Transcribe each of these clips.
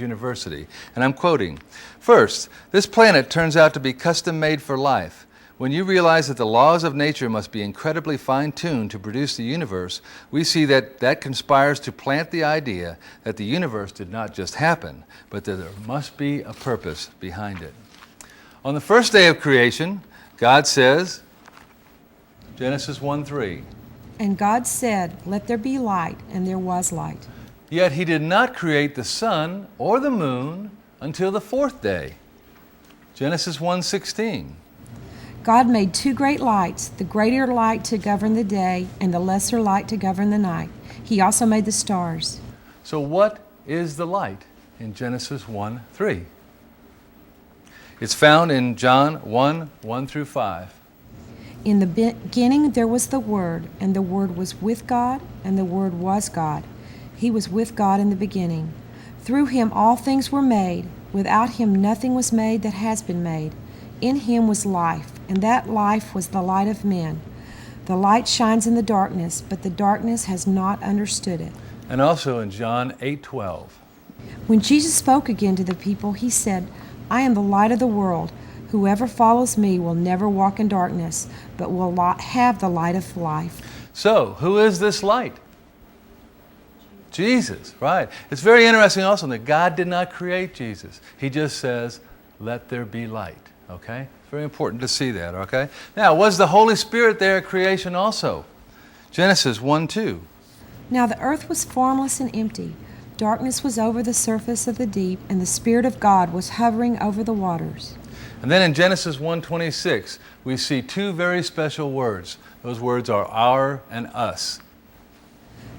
University. And I'm quoting, "First, this planet turns out to be custom-made for life. When you realize that the laws of nature must be incredibly fine-tuned to produce the universe, we see that conspires to plant the idea that the universe did not just happen, but that there must be a purpose behind it." On the first day of creation, God says, Genesis 1:3, "And God said, 'Let there be light,' and there was light." "Yet he did not create the sun or the moon until the fourth day." Genesis 1:16. "God made two great lights, the greater light to govern the day and the lesser light to govern the night. He also made the stars." So what is the light in Genesis 1:3? It's found in John 1:1-5. "In the beginning there was the Word, and the Word was with God, and the Word was God. He was with God in the beginning. Through him all things were made. Without him nothing was made that has been made. In him was life, and that life was the light of men. The light shines in the darkness, but the darkness has not understood it." And also in John 8:12. When Jesus spoke again to the people, he said, "I am the light of the world. Whoever follows me will never walk in darkness, but will have the light of life." So, who is this light? Jesus, right. It's very interesting also that God did not create Jesus. He just says, "Let there be light." Okay? It's very important to see that, okay? Now, was the Holy Spirit there at creation also? Genesis 1:2. "Now the earth was formless and empty. Darkness was over the surface of the deep, and the Spirit of God was hovering over the waters." And then in Genesis 1:26, we see two very special words. Those words are our and us.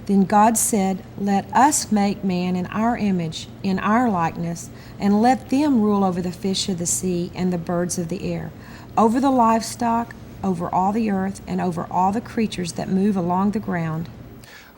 "Then God said, 'Let us make man in our image, in our likeness, and let them rule over the fish of the sea and the birds of the air, over the livestock, over all the earth, and over all the creatures that move along the ground.'"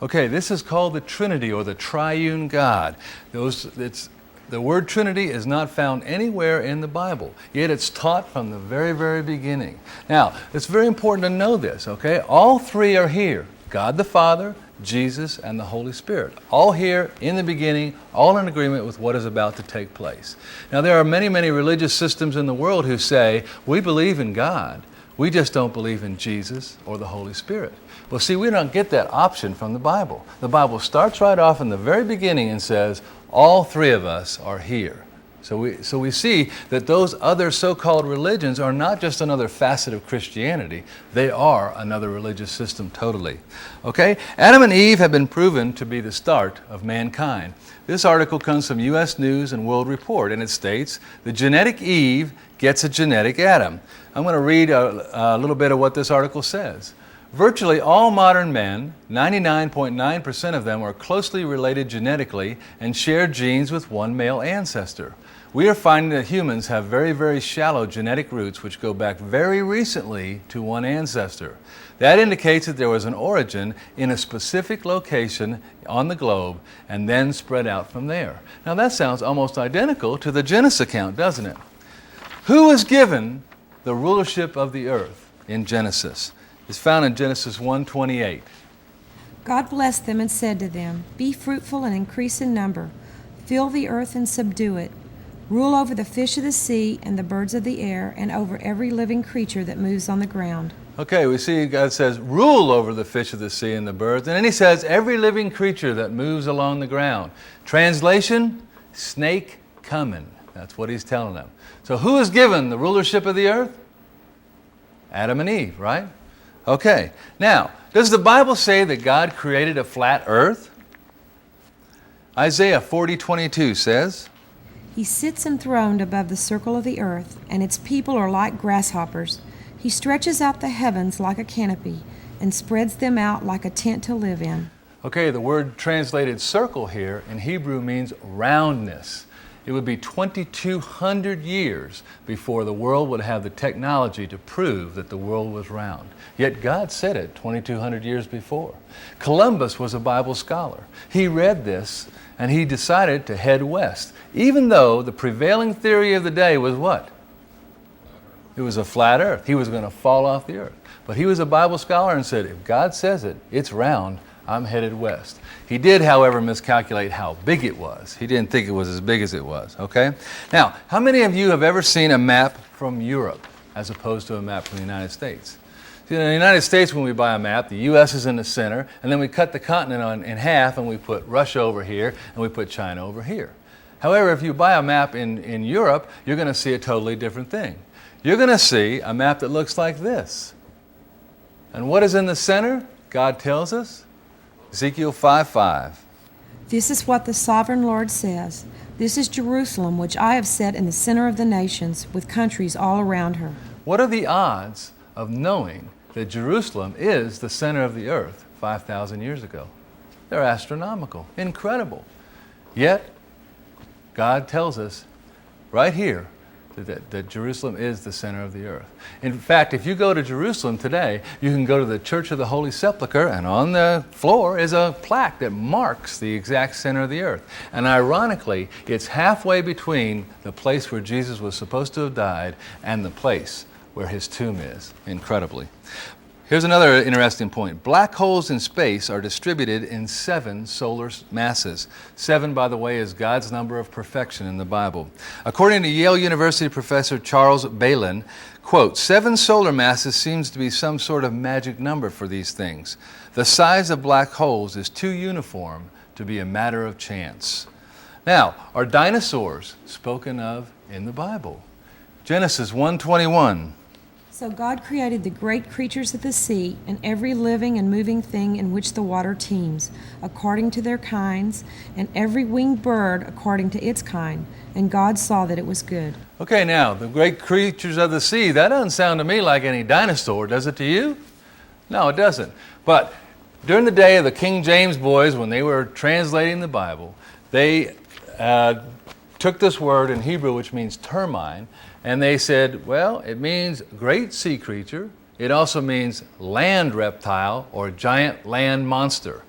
Okay, this is called the Trinity or the Triune God. The word Trinity is not found anywhere in the Bible, yet it's taught from the very, very beginning. Now, it's very important to know this, okay? All three are here. God the Father, Jesus, and the Holy Spirit. All here in the beginning, all in agreement with what is about to take place. Now, there are many, many religious systems in the world who say, we believe in God, we just don't believe in Jesus or the Holy Spirit. Well, see, we don't get that option from the Bible. The Bible starts right off in the very beginning and says, all three of us are here. So we see that those other so-called religions are not just another facet of Christianity. They are another religious system totally. Okay? Adam and Eve have been proven to be the start of mankind. This article comes from U.S. News and World Report, and it states, "The genetic Eve gets a genetic Adam." I'm going to read a little bit of what this article says. Virtually all modern men, 99.9% of them, are closely related genetically and share genes with one male ancestor. We are finding that humans have very, very shallow genetic roots which go back very recently to one ancestor. That indicates that there was an origin in a specific location on the globe and then spread out from there. Now that sounds almost identical to the Genesis account, doesn't it? Who was given the rulership of the earth in Genesis? It's found in Genesis 1:28. "God blessed them and said to them, 'Be fruitful and increase in number. Fill the earth and subdue it. Rule over the fish of the sea and the birds of the air and over every living creature that moves on the ground.'" Okay, we see God says, rule over the fish of the sea and the birds. And then he says, every living creature that moves along the ground. Translation, snake coming. That's what he's telling them. So who is given the rulership of the earth? Adam and Eve, right? Okay, now, does the Bible say that God created a flat earth? Isaiah 40:22 says, "He sits enthroned above the circle of the earth, and its people are like grasshoppers. He stretches out the heavens like a canopy and spreads them out like a tent to live in." Okay, the word translated circle here in Hebrew means roundness. It would be 2,200 years before the world would have the technology to prove that the world was round. Yet God said it 2,200 years before. Columbus was a Bible scholar. He read this and he decided to head west, even though the prevailing theory of the day was what? It was a flat earth. He was going to fall off the earth. But he was a Bible scholar and said, if God says it, it's round, I'm headed west. He did, however, miscalculate how big it was. He didn't think it was as big as it was, okay? Now, how many of you have ever seen a map from Europe as opposed to a map from the United States? See, in the United States, when we buy a map, the U.S. is in the center, and then we cut the continent in half, and we put Russia over here, and we put China over here. However, if you buy a map in Europe, you're going to see a totally different thing. You're going to see a map that looks like this. And what is in the center? God tells us. Ezekiel 5:5. This is what the sovereign Lord says. This is Jerusalem, which I have set in the center of the nations, with countries all around her. What are the odds of knowing that Jerusalem is the center of the earth 5,000 years ago? They're astronomical, incredible. Yet, God tells us right here that Jerusalem is the center of the earth. In fact, if you go to Jerusalem today, you can go to the Church of the Holy Sepulchre, and on the floor is a plaque that marks the exact center of the earth. And ironically, it's halfway between the place where Jesus was supposed to have died and the place where his tomb is, incredibly. Here's another interesting point. Black holes in space are distributed in 7 solar masses. 7, by the way, is God's number of perfection in the Bible. According to Yale University professor Charles Balin, quote, 7 solar masses seems to be some sort of magic number for these things. The size of black holes is too uniform to be a matter of chance. Now, are dinosaurs spoken of in the Bible? Genesis 1:21. So God created the great creatures of the sea and every living and moving thing in which the water teems, according to their kinds, and every winged bird according to its kind. And God saw that it was good. Okay, now, the great creatures of the sea, that doesn't sound to me like any dinosaur, does it to you? No, it doesn't. But during the day of the King James boys, when they were translating the Bible, they took this word in Hebrew, which means termine, and they said, well, it means great sea creature. It also means land reptile or giant land monster.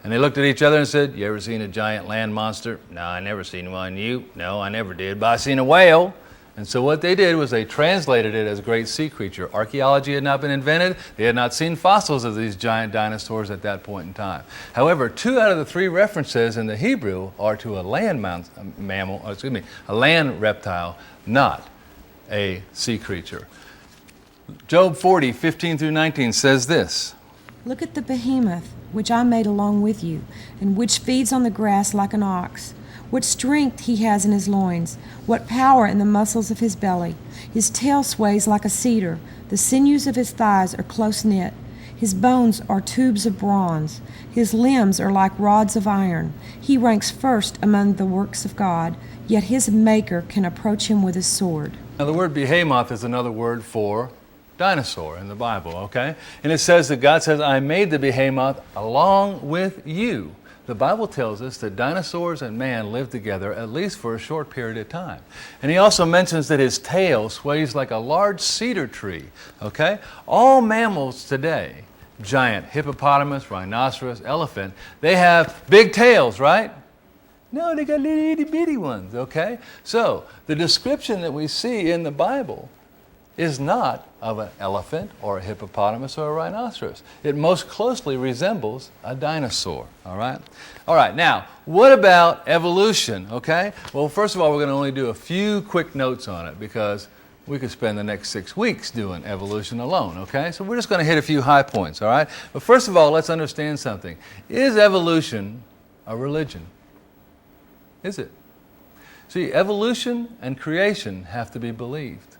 And they looked at each other and said, you ever seen a giant land monster? No, I never seen one. You? No, I never did, but I seen a whale. And so what they did was they translated it as great sea creature. Archaeology had not been invented. They had not seen fossils of these giant dinosaurs at that point in time. However, 2 out of the 3 references in the Hebrew are to a land a land reptile, not a sea creature. Job 40:15-19 says this. Look at the behemoth, which I made along with you, and which feeds on the grass like an ox. What strength he has in his loins, what power in the muscles of his belly. His tail sways like a cedar, the sinews of his thighs are close knit. His bones are tubes of bronze, his limbs are like rods of iron. He ranks first among the works of God, yet his maker can approach him with his sword. Now the word behemoth is another word for dinosaur in the Bible, okay? And it says that God says, I made the behemoth along with you. The Bible tells us that dinosaurs and man lived together at least for a short period of time. And he also mentions that his tail sways like a large cedar tree, okay? All mammals today, giant hippopotamus, rhinoceros, elephant, they have big tails, right? No, they got little itty bitty ones, okay? So the description that we see in the Bible is not of an elephant or a hippopotamus or a rhinoceros. It most closely resembles a dinosaur, all right? All right, now, what about evolution, okay? Well, first of all, we're going to only do a few quick notes on it because we could spend the next 6 weeks doing evolution alone, okay? So we're just going to hit a few high points, all right? But first of all, let's understand something. Is evolution a religion? Is it? See, evolution and creation have to be believed.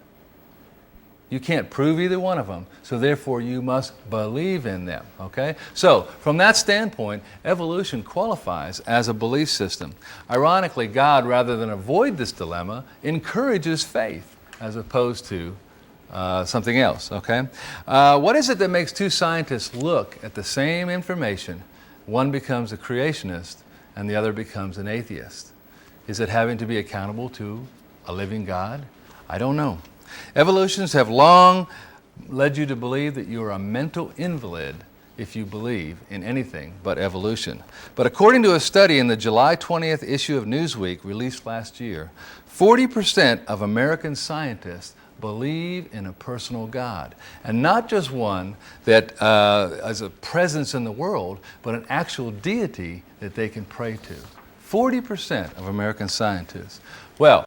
You can't prove either one of them, so therefore you must believe in them, okay? So, from that standpoint, evolution qualifies as a belief system. Ironically, God, rather than avoid this dilemma, encourages faith as opposed to something else, okay? What is it that makes 2 scientists look at the same information? One becomes a creationist and the other becomes an atheist. Is it having to be accountable to a living God? I don't know. Evolutionists have long led you to believe that you are a mental invalid if you believe in anything but evolution. But according to a study in the July 20th issue of Newsweek released last year, 40% of American scientists believe in a personal God. And not just one that has a presence in the world, but an actual deity that they can pray to. 40% of American scientists. Well,